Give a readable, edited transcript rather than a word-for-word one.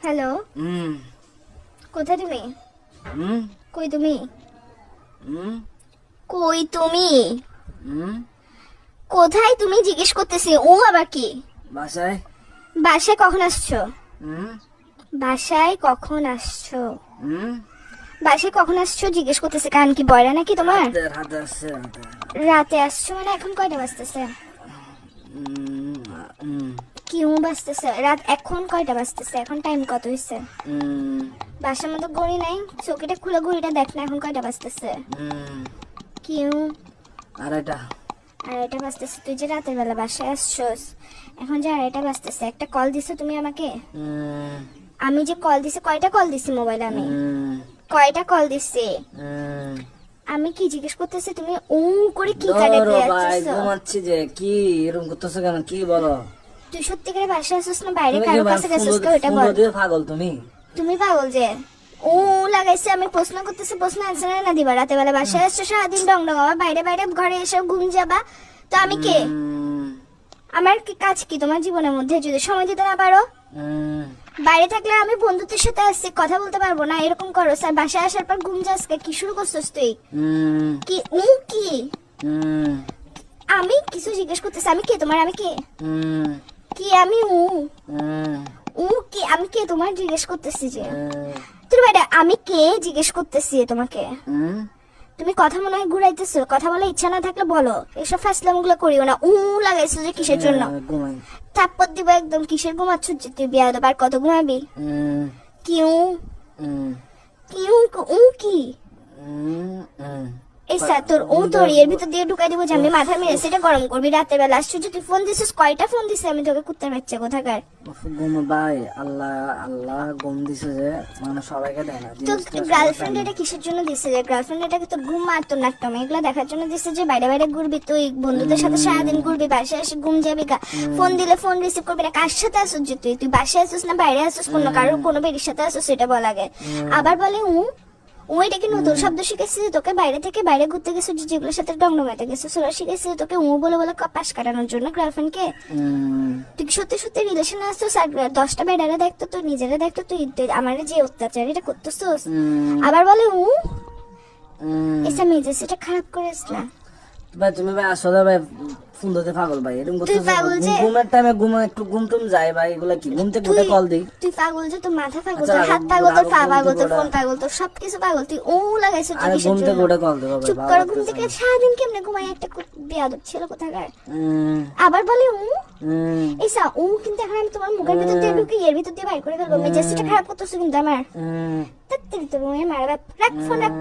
Hello, কোথায় তুমি? কই তুমি? কই তুমি? কোথায় তুমি জিজ্ঞেস করতেছি। ও আবার কি? বাসায়। বাসায় কখন আসছো? বাসায় কখন আসছো? বাসায় কখন আসছো জিজ্ঞেস করতেছি। কারণ কি বয়রা নাকি তোমার? রাতে আসছে। রাতে আসছো মানে এখন কয়টা বাজতেছে? কি বাজতেছে? রাত এখন কয়টা বাজতেছে? এখন টাইম কত হয়েছে? বাসার মধ্যে ঘড়ি নাই? চোখটা খুলে ঘড়িটা দেখ না, এখন কয়টা বাজতেছে? কিউ আড়াইটা বাজতেছে। তুই যে রাতের বেলা বাসায় আসছোস, এখন যে আড়াইটা বাজতেছে, একটা কল দিছো তুমি আমাকে? আমি যে কল দিছি, কয়টা কল দিছি মোবাইলে? আমি কয়টা কল দিছি? আমি কি জিজ্ঞেস করতেছি, তুমি করে কি কাটে দিয়েছিস? ঘুমাচ্ছি যে। কি এরকম করতেছো কেন? কি বলো? তুই সত্যি করে বাসায় আসছিস না বাইরে কারো কাছে গেছিস? ওটা বল। পাগল তুমি পাগল যে লাগাইছে। আমি প্রশ্ন করতেছি, প্রশ্ন আনসার না দিবা? রাতে বেলা বাসায় আসছো, সারাদিন ডং ডং, আবার বাইরে বাইরে ঘরে এসে ঘুম যাবা। তো আমি কে? আমার কি কাজ কি তোমার জীবনের মধ্যে? যদি সময় দিতে না পারো, বাইরে থাকলে আমি বন্ধুদের সাথে আসছি, কথা বলতে পারবো না, এরকম করো স্যার। বাসায় আসার পর ঘুম যাস, কি শুরু করছিস তুই? কি কি আমি কিছু জিজ্ঞেস করতেছি, আমি কে তোমার? আমি কে? কি আমি কি? আমি কে তোমার জিজ্ঞেস করতেছি যে তুমি বাইরে। আমি কে জিজ্ঞেস করতেছি তোমাকে? তুমি কথা মনে হয় ঘুরাইতেছো। কথা বলার ইচ্ছা না থাকলে বলো, এসব ফাসলাম গুলো করিও না। লাগাইছো যে কিসের জন্য? থাপ্পড় দিব একদম। কিসের ঘুমাচ্ছ যে তুই? বিয়া দেবার কত ঘুমাবি? কি কি এই স্যার তোর তোর এর ভিতর দিয়ে ঢুকাই দিব যে আমি মাথা মেরে সেটা গরম করবি। রাতের বেলা আসছো যে তুই ফোন দিছিস, কয়টা ফোন দিছিস আমি তোকে? কুত্তার বাচ্চা কোথাকার। ভাই আল্লাহ আল্লাহ ঘুম দিছে যে, মানে সবাইকে দেয় না। তো গার্লফ্রেন্ড এটা কিসের জন্য দিছে? যে গার্লফ্রেন্ড এটাকে তো ঘুম আর তোর নাট্যম এগুলা দেখার জন্য দিছে যে বাইরে বাইরে ঘুরবি তুই, বন্ধুদের সাথে সারাদিন ঘুরবি, বাসায় এসে ঘুম যাবি। ফোন দিলে ফোন রিসিভ করবি না। কার সাথে আসছিস যে তুই? তুই বাসায় আসছিস না বাইরে আসছিস? কারোর কোনো বেরির সাথে আসছিস সেটা বল আগে। আবার বলে এটা কি নতুন শব্দ শিখেছিস? তোকে বাইরে থেকে বাইরে ঘুরতে গেছিস, যেগুলোর সাথে ডংডঙাতে গেছিস ওরা শিখেছিস তোকে বলে বলে পাশ কাটানোর জন্য গার্লফ্রেন্ড কে? তুই সত্যি সত্যি রিলেশনে আসছিস আর 10টা বেডারে দেখতো, তুই নিজেরা দেখতো, তুই আমার যে অত্যাচার এটা করতেছিস। আবার বলে এসা মেজে সেটা খারাপ করিস না ভাই। তুমি ভাই আসলে ভাই ফোন দিতে পাগল ভাই। এরকম করতেছ। ঘুমের টাইমে একটু ঘুম টুম যায় ভাই। এগুলা কি? ঘুম থেকে উঠে কল দেই। তুই পাগল যে, তোর মাথা পাগল, তোর হাত পাগল, তোর পা পাগল, তোর ফোন পাগল, তোর সবকিছু পাগল। তুই লাগাইছিস তুই কিসের জন্য? ঘুম থেকে উঠে কল দেব ভাই। চুপ করে। ঘুম থেকে সারাদিন কেমনে ঘুমাই একটা বেয়াদব ছিল কোথাকার। আবার বলে এসা কিন্তু এখন আমি তোমার মুখের ভিতর দিয়ে ঢুকে এর ভিতর দিয়ে বাইর করে ফেলবো। মেজাজটা খারাপ করতেছো কিন্তু আমার। তাড়াতাড়ি তোর মারা রাখ ফোন রাখ।